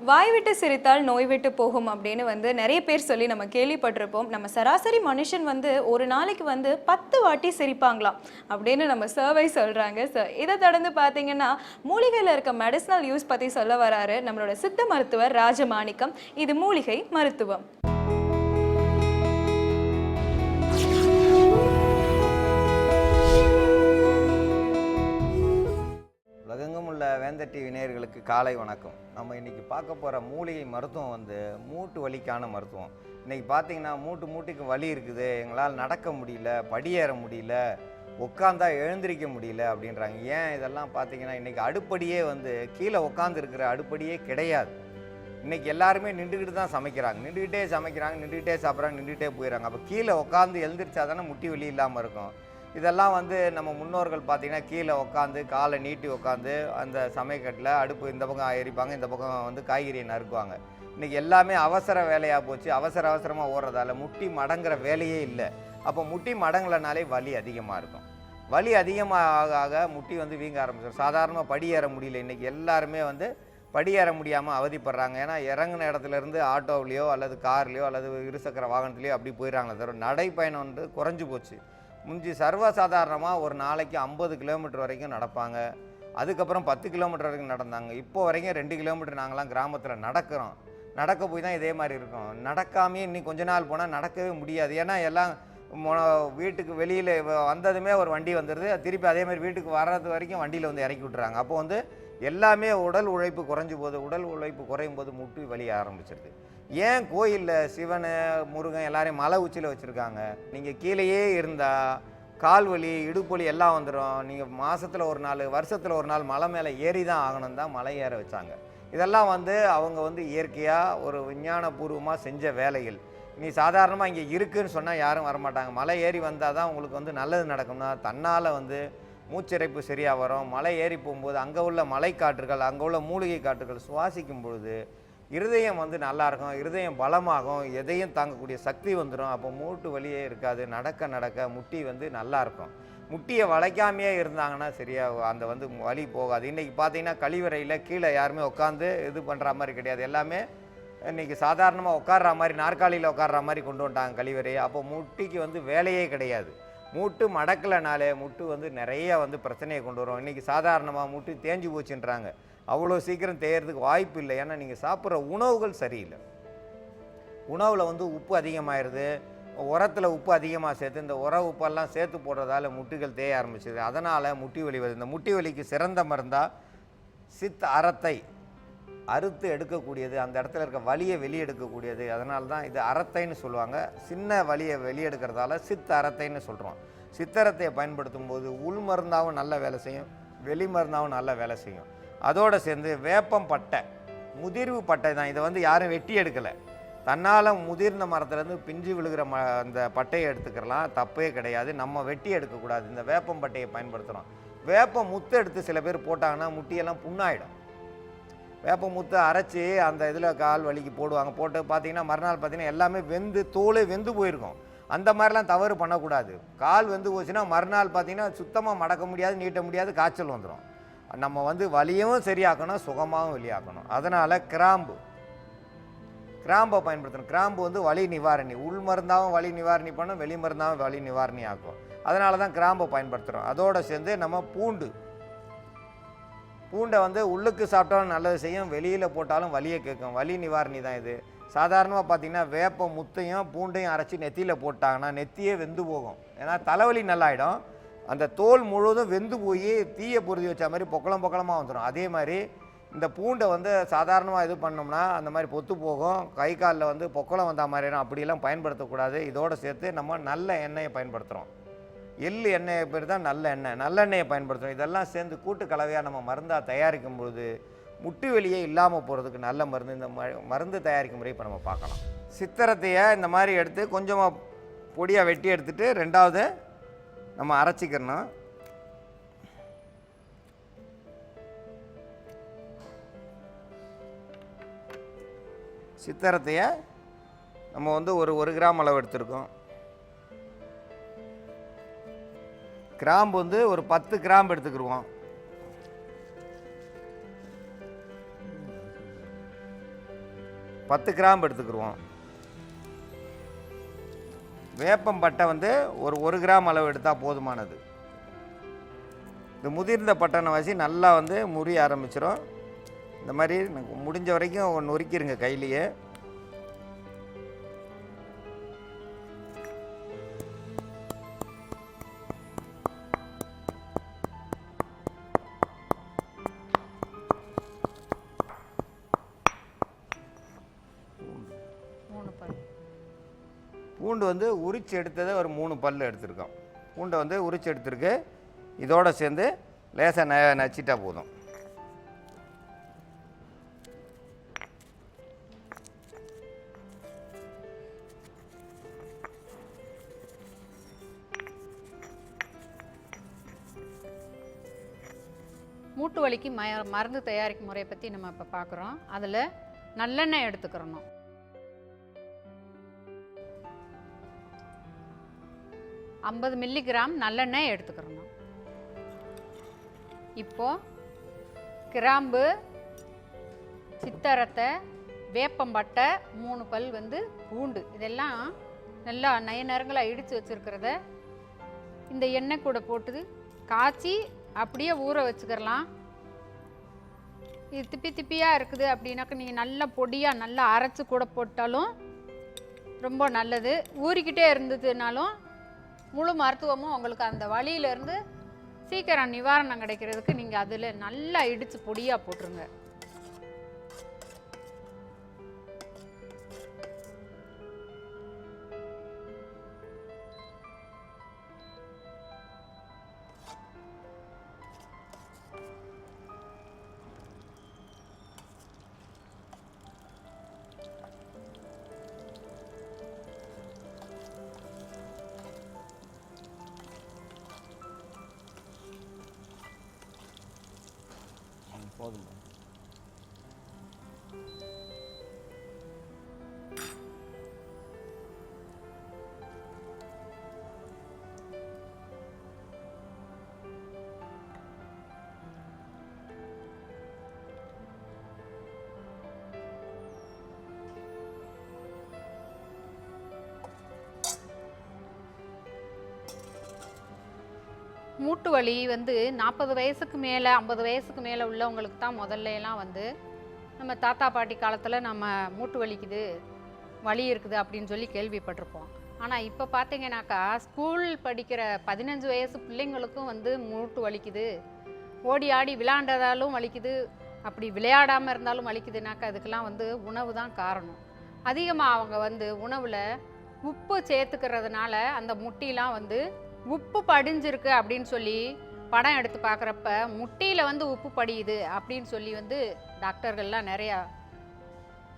வாய் விட்டு சிரித்தால் நோய் விட்டு போகும் அப்படின்னு நிறைய பேர் சொல்லி நம்ம கேள்விப்பட்டிருப்போம். நம்ம சராசரி மனுஷன் ஒரு நாளைக்கு 10 வாட்டி சிரிப்பாங்களாம் அப்படின்னு நம்ம சர்வை சொல்றாங்க. இதை தொடர்ந்து பார்த்தீங்கன்னா மூலிகையில் இருக்க மெடிசனல் யூஸ் பற்றி சொல்ல வராரு நம்மளோட சித்த மருத்துவர் ராஜமாணிக்கம். இது மூலிகை மருத்துவம். உலகெங்கும் உள்ள வேந்தர் டிவி நேயர்களுக்கு காலை வணக்கம். நம்ம இன்றைக்கி பார்க்க போகிற மூலிகை மருத்துவம் மூட்டு வலிக்கான மருத்துவம். இன்றைக்கி பார்த்தீங்கன்னா மூட்டுக்கு வலி இருக்குது, எங்களால் நடக்க முடியல, படியேற முடியல, உட்காந்தா எழுந்திரிக்க முடியல அப்படின்றாங்க. ஏன் இதெல்லாம் பார்த்தீங்கன்னா இன்றைக்கி அடுப்படியே கீழே உட்காந்து இருக்கிற அடுப்படியே கிடையாது. இன்றைக்கி எல்லாருமே நின்றுக்கிட்டு தான் சமைக்கிறாங்க, நின்றுக்கிட்டே சாப்பிட்றாங்க, நின்றுக்கிட்டே போயிடறாங்க. அப்போ கீழே உட்காந்து எழுந்திரிச்சா தானே முட்டி வலி இல்லாமல் இருக்கும். இதெல்லாம் நம்ம முன்னோர்கள் பார்த்திங்கன்னா கீழே உட்காந்து காலை நீட்டி உட்காந்து அந்த சமையக்கட்டில் அடுப்பு இந்த பக்கம் எரிப்பாங்க, இந்த பக்கம் காய்கறியை நறுக்குவாங்க. இன்றைக்கி எல்லாமே அவசர வேலையாக போச்சு. அவசரமாக ஓடுறதால முட்டி மடங்குற வேலையே இல்லை. அப்போ முட்டி மடங்கலைனாலே வலி அதிகமாக இருக்கும். வலி அதிகமாக ஆக முட்டி வீங்க ஆரம்பிச்சிடும். சாதாரணமாக படியேற முடியல. இன்றைக்கி எல்லாருமே படியேற முடியாமல் அவதிப்படுறாங்க. ஏன்னா இறங்கின இடத்துலேருந்து ஆட்டோவிலையோ அல்லது கார்லேயோ அல்லது இருசக்கர வாகனத்துலேயோ அப்படி போயிடறாங்களே தவிர நடைப்பயணம் குறைஞ்சி போச்சு. முந்தி சர்வசாதாரணமாக ஒரு நாளைக்கு 50 கிலோமீட்டர் வரைக்கும் நடப்பாங்க. அதுக்கப்புறம் 10 கிலோமீட்டர் வரைக்கும் நடந்தாங்க. இப்போ வரைக்கும் 2 கிலோமீட்டர் நாங்களாம் கிராமத்தில் நடக்கிறோம். நடக்க போய் தான் இதே மாதிரி இருக்கும். நடக்காமையே இன்னும் கொஞ்ச நாள் போனால் நடக்கவே முடியாது. ஏன்னா எல்லாம் வீட்டுக்கு வெளியில் வந்ததுமே ஒரு வண்டி வந்துடுது, திருப்பி அதே மாதிரி வீட்டுக்கு வர்றது வரைக்கும் வண்டியில் இறக்கி விட்டுறாங்க. அப்போ எல்லாமே உடல் உழைப்பு குறைஞ்சி போகுது. உடல் உழைப்பு குறையும் போது முட்டி வலி ஆரம்பிச்சிருது. ஏன் கோயிலில் சிவன் முருகன் எல்லாரையும் மலை உச்சியில் வச்சுருக்காங்க? நீங்கள் கீழேயே இருந்தால் கால் வலி இடுப்பொலி எல்லாம் வந்துடும். நீங்கள் மாதத்தில் ஒரு நாள் வருஷத்தில் ஒரு நாள் மலை மேலே ஏறி தான் ஆகணும் தான் மலை ஏற வச்சாங்க. இதெல்லாம் அவங்க இயற்கையாக ஒரு விஞ்ஞானபூர்வமாக செஞ்ச வேலைகள். நீ சாதாரணமாக இங்கே இருக்குதுன்னு சொன்னால் யாரும் வரமாட்டாங்க. மலை ஏறி வந்தால் தான் உங்களுக்கு நல்லது நடக்கும்னா தன்னால் மூச்சிறைப்பு சரியாக வரும். மலை ஏறி போகும்போது அங்கே உள்ள மலைக்காற்றுகள் அங்கே உள்ள மூலிகை காற்றுகள் சுவாசிக்கும் பொழுது இருதயம் நல்லாயிருக்கும், இருதயம் பலமாகும், எதையும் தாங்கக்கூடிய சக்தி வந்துடும். அப்போ மூட்டு வலியே இருக்காது. நடக்க முட்டி நல்லாயிருக்கும். முட்டியை வளைக்காமையே இருந்தாங்கன்னா சரியாக அந்த வலி போகாது. இன்றைக்கி பார்த்தீங்கன்னா கழிவறையில் கீழே யாருமே உட்காந்து இது பண்ணுற மாதிரி கிடையாது. எல்லாமே இன்றைக்கி சாதாரணமாக உட்கார்ற மாதிரி நாற்காலியில் உட்கார்ற மாதிரி கொண்டு வந்துட்டாங்க கழிவறையை. அப்போ முட்டிக்கு வேலையே கிடையாது. மூட்டு மடக்கலைனாலே முட்டு நிறைய பிரச்சனையை கொண்டு வரும். இன்றைக்கி சாதாரணமாக முட்டு தேஞ்சு போச்சுன்றாங்க. அவ்வளோ சீக்கிரம் தேயறதுக்கு வாய்ப்பு இல்லை. ஏன்னா நீங்கள் சாப்பிட்ற உணவுகள் சரியில்லை. உணவில் உப்பு அதிகமாகிடுது, உரத்தில் உப்பு அதிகமாக சேர்த்து இந்த உப்பெல்லாம் சேர்த்து போடுறதால முட்டுகள் தேய ஆரம்பிச்சிது. அதனால் முட்டி வலி வருது. இந்த முட்டி வலிக்கு சிறந்த மருந்தாக சித் அரத்தை அறுத்து எடுக்கக்கூடியது, அந்த இடத்துல இருக்க வலியை வெளியெடுக்கக்கூடியது. அதனால தான் இது அரத்தைன்னு சொல்லுவாங்க. சின்ன வலியை வெளியெடுக்கிறதால சித்த அரத்தைன்னு சொல்கிறோம். சித்தரத்தையை பயன்படுத்தும் போது உள் மருந்தாகவும் நல்ல வேலை செய்யும், வெளி மருந்தாகவும் நல்ல வேலை செய்யும். அதோடு சேர்ந்து வேப்பம் பட்டை, முதிர்வு பட்டை தான். இதை யாரும் வெட்டி எடுக்கலை. தன்னால் முதிர்ந்த மரத்துலேருந்து பிஞ்சு விழுகிற அந்த பட்டையை எடுத்துக்கிறலாம், தப்பே கிடையாது. நம்ம வெட்டி எடுக்கக்கூடாது. இந்த வேப்பம் பட்டையை பயன்படுத்துகிறோம். வேப்பம் முத்து எடுத்து சில பேர் போட்டாங்கன்னா முட்டியெல்லாம் புண்ணாயிடும். வேப்ப முத்தை அரைச்சி அந்த இதில் கால் வலிக்கு போடுவாங்க. போட்டு பார்த்தீங்கன்னா மறுநாள் பார்த்தீங்கன்னா எல்லாமே தோலே வெந்து போயிருக்கும். அந்த மாதிரிலாம் தவறு பண்ணக்கூடாது. கால் வெந்து போச்சுன்னா மறுநாள் பார்த்தீங்கன்னா சுத்தமாக மடக்க முடியாது, நீட்ட முடியாது, காய்ச்சல் வந்துடும். நம்ம வலியும் சரியாக்கணும், சுகமாகவும் வெளியாக்கணும். அதனால் கிராம்பை பயன்படுத்தணும். கிராம்பு வலி நிவாரணி, உள் மருந்தாகவும் வலி நிவாரணி பண்ணும், வெளி மருந்தாகவும் வலி நிவாரணி ஆக்கும். அதனால தான் கிராம்பை பயன்படுத்துகிறோம். அதோடு சேர்ந்து நம்ம பூண்டை உள்ளுக்கு சாப்பிட்டாலும் நல்லது செய்யும், வெளியில் போட்டாலும் வலியை கேட்கும். வலி நிவாரணி தான் இது. சாதாரணமாக பார்த்திங்கன்னா வேப்ப முத்தையும் பூண்டையும் அரைச்சி நெத்தியில் போட்டாங்கன்னா நெத்தியே வெந்து போகும். ஏன்னா தலைவலி நல்லாயிடும். அந்த தோல் முழுவதும் வெந்து போய் தீயை பொருதி வச்ச மாதிரி பொக்களமாக வந்துடும். அதே மாதிரி இந்த பூண்டை சாதாரணமாக இது பண்ணோம்னா அந்த மாதிரி பொத்து போகும், கை காலில் பொக்களம் வந்த மாதிரினா அப்படியெல்லாம் பயன்படுத்தக்கூடாது. இதோடு சேர்த்து நம்ம நல்ல எண்ணெயை பயன்படுத்துகிறோம். எள்ளு எண்ணெயை பேர் தான் நல்லெண்ணெயை பயன்படுத்துகிறோம். இதெல்லாம் சேர்ந்து கூட்டு கலவையாக நம்ம மருந்தாக தயாரிக்கும் பொழுது முட்டு வெளியே இல்லாமல் போகிறதுக்கு நல்ல மருந்து. இந்த மருந்து தயாரிக்கும் முறை இப்போ நம்ம பார்க்கலாம். சித்திரத்தையை இந்த மாதிரி எடுத்து கொஞ்சமாக பொடியாக வெட்டி எடுத்துகிட்டு ரெண்டாவது நம்ம அரைச்சிக்கிறணும். சித்திரத்தையை நம்ம ஒரு கிராம் அளவு எடுத்துருக்கோம். கிராம்பு ஒரு 10 கிராம்பு எடுத்துக்கிடுவோம். 10 கிராம்பு எடுத்துக்கிடுவோம். வேப்பம்பட்டை வந்து ஒரு 1 கிராம் அளவு எடுத்தால் போதுமானது. இந்த முதிர்ந்த பட்டனை வச்சு நல்லா வந்து முறிய ஆரம்பிச்சிடும். இந்த மாதிரி முடிஞ்ச வரைக்கும் நொறுக்கிடுங்க கையிலேயே. பூண்டு வந்து உரிச்சு எடுத்ததை ஒரு 3 பல் எடுத்துருக்கோம். பூண்டை வந்து உரிச்சு எடுத்துருக்கு. இதோடு சேர்ந்து லேசாக நச்சிட்டா போதும். மூட்டு வலிக்கு மருந்து தயாரிக்கும் முறையை பற்றி நம்ம இப்போ பார்க்குறோம். அதில் நல்லெண்ணெய் எடுத்துக்கிறணும். $50 மில்லிகிராம் நல்லெண்ணெய் எடுத்துக்கிறணும். இப்போது கிராம்பு, சித்தரத்தை, வேப்பம்பட்டை, 3 பல் வந்து பூண்டு, இதெல்லாம் நல்லா நயநரங்களாக இடித்து வச்சுருக்கிறத இந்த எண்ணெய் கூட போட்டு காய்ச்சி அப்படியே ஊற வச்சுக்கிறலாம். இது திப்பி திப்பியாக இருக்குது அப்படின்னாக்க நீங்கள் நல்லா பொடியாக நல்லா அரைச்சி கூட போட்டாலும் ரொம்ப நல்லது. ஊறிக்கிட்டே இருந்ததுனாலும் முழு மருத்துவமும் உங்களுக்கு அந்த வலியிலேருந்து சீக்கிரம் நிவாரணம் கிடைக்கிறதுக்கு நீங்கள் அதில் நல்லா இடித்து பொடியாக போட்டுருங்க. போதும். மூட்டு வலி வந்து 40 வயசுக்கு மேலே 50 வயசுக்கு மேலே உள்ளவங்களுக்கு தான் முதல்ல எல்லாம் வந்து நம்ம தாத்தா பாட்டி காலத்தில் நம்ம மூட்டு வலிக்குது, வலி இருக்குது அப்படின்னு சொல்லி கேள்விப்பட்டிருப்போம். ஆனால் இப்போ பார்த்தீங்கன்னாக்கா ஸ்கூல் படிக்கிற 15 வயசு பிள்ளைங்களுக்கும் வந்து மூட்டு வலிக்குது, ஓடி ஆடி விளையாண்டதாலும் வலிக்குது, அப்படி விளையாடாமல் இருந்தாலும் வலிக்குதுனாக்கா அதுக்கெல்லாம் வந்து உணவு தான் காரணம். அதிகமாக அவங்க வந்து உணவில் உப்பு சேர்த்துக்கிறதுனால அந்த முட்டிலாம் வந்து உப்பு படிஞ்சிருக்கு அப்படின்னு சொல்லி படம் எடுத்து பார்க்குறப்ப முட்டியில் வந்து உப்பு படியுது அப்படின்னு சொல்லி வந்து டாக்டர்கள்லாம் நிறையா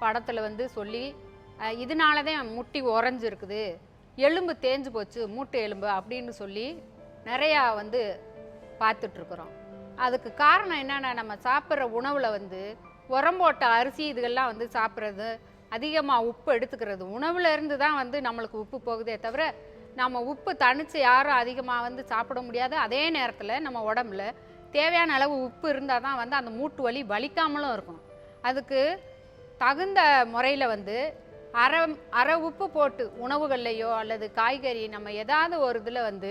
படத்தில் வந்து சொல்லி இதனால தான் முட்டி உறைஞ்சிருக்குது, எலும்பு தேஞ்சு போச்சு மூட்டு எலும்பு அப்படின்னு சொல்லி நிறையா வந்து பார்த்துட்ருக்குறோம். அதுக்கு காரணம் என்னென்னா நம்ம சாப்பிட்ற உணவில் வந்து உரம்போட்ட அரிசி இதுகள்லாம் வந்து சாப்பிட்றது, அதிகமாக உப்பு எடுத்துக்கிறது, உணவில் இருந்து தான் வந்து நம்மளுக்கு உப்பு போகுதே தவிர நம்ம உப்பு தனித்து யாரும் அதிகமாக வந்து சாப்பிட முடியாது. அதே நேரத்தில் நம்ம உடம்புல தேவையான அளவு உப்பு இருந்தால் தான் வந்து அந்த மூட்டு வலி வலிக்காமலும் இருக்கும். அதுக்கு தகுந்த முறையில் வந்து அரை உப்பு போட்டு உணவுகள்லையோ அல்லது காய்கறி நம்ம ஏதாவது ஒரு இதில் வந்து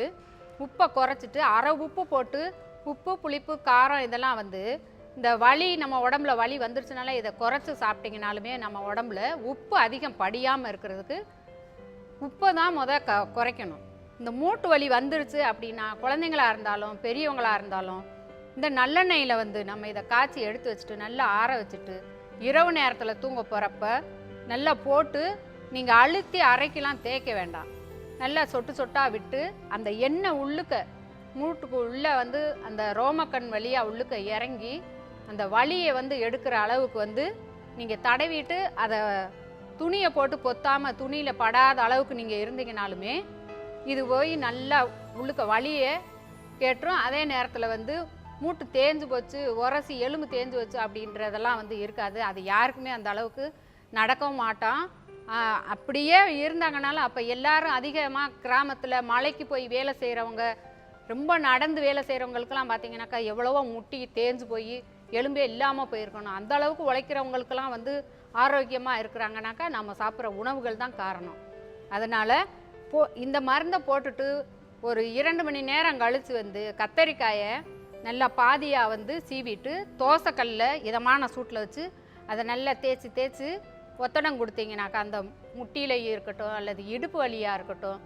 உப்பை குறைச்சிட்டு அரை உப்பு போட்டு உப்பு, புளிப்பு, காரம் இதெல்லாம் வந்து இந்த வலி நம்ம உடம்புல வலி வந்துருச்சுனால இதை குறைச்சி சாப்பிட்டிங்கனாலுமே நம்ம உடம்புல உப்பு அதிகம் படியாமல் இருக்கிறதுக்கு உப்பை தான் குறைக்கணும். இந்த மூட்டு வலி வந்துருச்சு அப்படின்னா குழந்தைங்களாக இருந்தாலும் பெரியவங்களாக இருந்தாலும் இந்த நல்லெண்ணெயில் வந்து நம்ம இதை காய்ச்சி எடுத்து வச்சுட்டு நல்லா ஆற வச்சுட்டு இரவு நேரத்தில் தூங்க போகிறப்ப நல்லா போட்டு நீங்கள் அழுத்தி அரைக்கலாம் தேய்க்க வேண்டாம். நல்லா சொட்டு சொட்டாக விட்டு அந்த எண்ணெய் உள்ளுக்க மூட்டுக்கு உள்ளே வந்து அந்த ரோமக்கண் வழியாக உள்ளுக்க இறங்கி அந்த வலியை வந்து எடுக்கிற அளவுக்கு வந்து நீங்கள் தடவிட்டு அதை துணியை போட்டு பொத்தாமல் துணியில் படாத அளவுக்கு நீங்கள் இருந்தீங்கனாலுமே இது போய் நல்லா உள்ளுக்க வலியை கேட்டுரும். அதே நேரத்தில் வந்து மூட்டு தேஞ்சு போச்சு, உரசி எலும்பு தேஞ்சு போச்சு அப்படின்றதெல்லாம் வந்து இருக்காது. அது யாருக்குமே அந்த அளவுக்கு நடக்கவும் மாட்டான். அப்படியே இருந்தாங்கனாலும் அப்போ எல்லாரும் அதிகமாக கிராமத்தில் மலைக்கு போய் வேலை செய்கிறவங்க, ரொம்ப நடந்து வேலை செய்கிறவங்களுக்கெல்லாம் பார்த்தீங்கன்னாக்கா எவ்வளவோ முட்டி தேஞ்சு போய் எலும்பே இல்லாமல் போயிருக்கணும். அந்த அளவுக்கு உழைக்கிறவங்களுக்கெல்லாம் வந்து ஆரோக்கியமாக இருக்கிறாங்கனாக்கா நம்ம சாப்பிட்ற உணவுகள் தான் காரணம். அதனால் இந்த மருந்தை போட்டுட்டு ஒரு 2 மணி நேரம் கழித்து வந்து கத்தரிக்காயை நல்லா பாதியாக வந்து சீவிட்டு தோசைக்கல்லில் இதமான சூட்டில் வச்சு அதை நல்லா தேய்ச்சி ஒத்தடம் கொடுத்தீங்கனாக்கா அந்த முட்டியில இருக்கட்டும் அல்லது இடுப்பு வலியாக இருக்கட்டும்,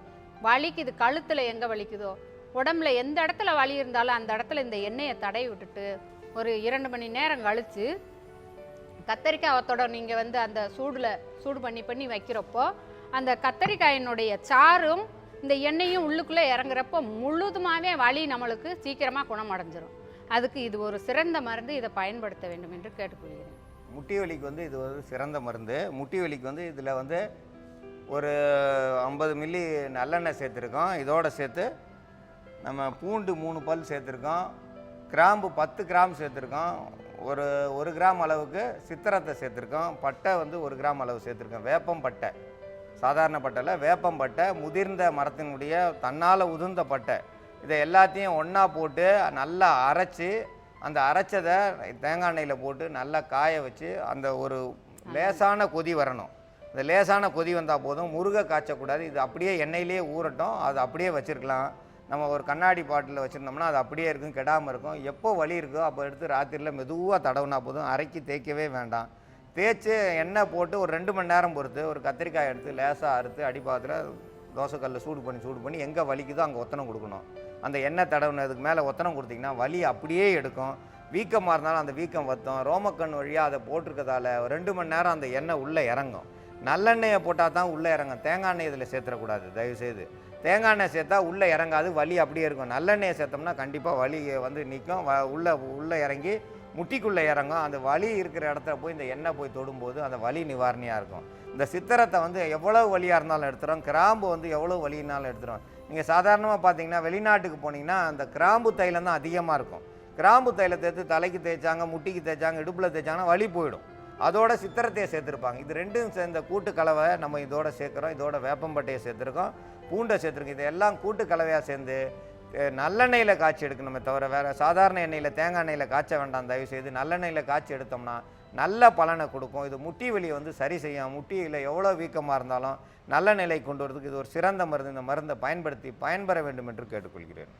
வலிக்குது கழுத்தில் எங்கே வலிக்குதோ, உடம்புல எந்த இடத்துல வலி இருந்தாலும் அந்த இடத்துல இந்த எண்ணெயை தடவி விட்டுட்டு ஒரு 2 மணி நேரம் கழித்து கத்தரிக்காய் ஒத்தடம் நீங்கள் வந்து அந்த சூடு பண்ணி வைக்கிறப்போ அந்த கத்தரிக்காயினுடைய சாரும் இந்த எண்ணெயும் உள்ளுக்குள்ளே இறங்குறப்போ முழுதுமாகவே வலி நம்மளுக்கு சீக்கிரமாக குணமடைஞ்சிரும். அதுக்கு இது ஒரு சிறந்த மருந்து. இதை பயன்படுத்த வேண்டும் என்று கேட்டுக்கொள்கிறேன். முட்டி வலிக்கு வந்து இது ஒரு சிறந்த மருந்து. முட்டி வலிக்கு வந்து இதில் வந்து ஒரு 50 மில்லி நல்லெண்ணெய் சேர்த்துருக்கோம். இதோடு சேர்த்து நம்ம பூண்டு 3 பல் சேர்த்துருக்கோம், கிராம்பு 10 கிராம் சேர்த்துருக்கோம், ஒரு 1 கிராம் அளவுக்கு சித்திரத்தை சேர்த்துருக்கோம், பட்டை வந்து 1 கிராம் அளவு சேர்த்துருக்கோம், வேப்பம் பட்டை, சாதாரண பட்டையில் வேப்பம் பட்டை, முதிர்ந்த மரத்தினுடைய தன்னால் உதிர்ந்த பட்டை, இதை எல்லாத்தையும் ஒன்றா போட்டு நல்லா அரைச்சி அந்த அரைச்சதை தேங்காய் எண்ணெயில் போட்டு நல்லா காய வச்சு அந்த ஒரு லேசான கொதி வரணும். இந்த லேசான கொதி வந்தால் போதும், முருகை காய்ச்சக்கூடாது. இது அப்படியே எண்ணெயிலே ஊறட்டும். அது அப்படியே வச்சுருக்கலாம். நம்ம ஒரு கண்ணாடி பாட்டில் வச்சுருந்தோம்னா அது அப்படியே இருக்கும், கெடாமல் இருக்கும். எப்போ வலி இருக்கோ அப்போ எடுத்து ராத்திரியில் மெதுவாக தடவுனா போதும், அரைக்கி தேய்க்கவே வேண்டாம். தேய்ச்சி எண்ணெய் போட்டு ஒரு 2 மணி நேரம் பொறுத்து ஒரு கத்திரிக்காய் எடுத்து லேசாக அறுத்து அடிப்பாத்தில் தோசைக்கல்லில் சூடு பண்ணி எங்கே வலிக்குதோ அங்கே ஒத்தனம் கொடுக்கணும். அந்த எண்ணெய் தடவுனதுக்கு மேலே ஒத்தனம் கொடுத்திங்கன்னா வலி அப்படியே எடுக்கும். வீக்கமாக இருந்தாலும் அந்த வீக்கம் வற்றும். ரோமக்கண் வழியாக அதை போட்டிருக்கதால 2 மணி நேரம் அந்த எண்ணெய் உள்ளே இறங்கும். நல்லெண்ணெயை போட்டால் தான் உள்ளே இறங்கும். தேங்காய் எண்ணெய் இதில் சேர்த்துடக்கூடாது தயவுசெய்து. தேங்காய் எண்ணெய் சேர்த்தா உள்ளே இறங்காது, வலி அப்படியே இருக்கும். நல்லெண்ணெயை சேர்த்தோம்னா கண்டிப்பாக வலி வந்து நிற்கும், உள்ளே இறங்கி முட்டிக்குள்ளே இறங்கும். அந்த வலி இருக்கிற இடத்துல போய் இந்த எண்ணெய் போய் தொடும்போது அந்த வலி நிவாரணியாக இருக்கும். இந்த சித்திரத்தை வந்து எவ்வளோ வலியாக இருந்தாலும் எடுத்துகிறோம், கிராம்பு வந்து எவ்வளோ வலினாலும் எடுத்துகிறோம். நீங்கள் சாதாரணமாக பார்த்தீங்கன்னா வெளிநாட்டுக்கு போனீங்கன்னா அந்த கிராம்பு தைலம் தான் அதிகமாக இருக்கும். கிராம்பு தைலத்தை எடுத்து தலைக்கு தேய்ச்சாங்க, முட்டிக்கு தேய்ச்சாங்க, இடுப்பில் தேய்ச்சாங்கன்னா வலி போயிடும். அதோட சித்திரத்தையை சேர்த்துருப்பாங்க. இது ரெண்டும் சேர்ந்த கூட்டு கலவை நம்ம இதோட சேர்க்குறோம். இதோட வேப்பம்பட்டையை சேர்த்துருக்கோம், பூண்டை சேர்த்துருக்கோம். இது எல்லாம் கூட்டு கலவையாக சேர்ந்து நல்லெண்ணெயில் காய்ச்சி எடுக்கணுமே தவிர வேறு சாதாரண எண்ணெயில் தேங்காய் எண்ணெயில் காய்ச்ச வேண்டாம் தயவுசெய்து. நல்லெண்ணெயில் காய்ச்சி எடுத்தோம்னா நல்ல பலனை கொடுக்கும். இது முட்டி வலியை வந்து சரி செய்யும். முட்டியில் எவ்வளோ வீக்கமாக இருந்தாலும் நல்ல நிலை கொண்டு வரதுக்கு இது ஒரு சிறந்த மருந்து. இந்த மருந்தை பயன்படுத்தி பயன்பெற வேண்டும் என்று கேட்டுக்கொள்கிறேன்.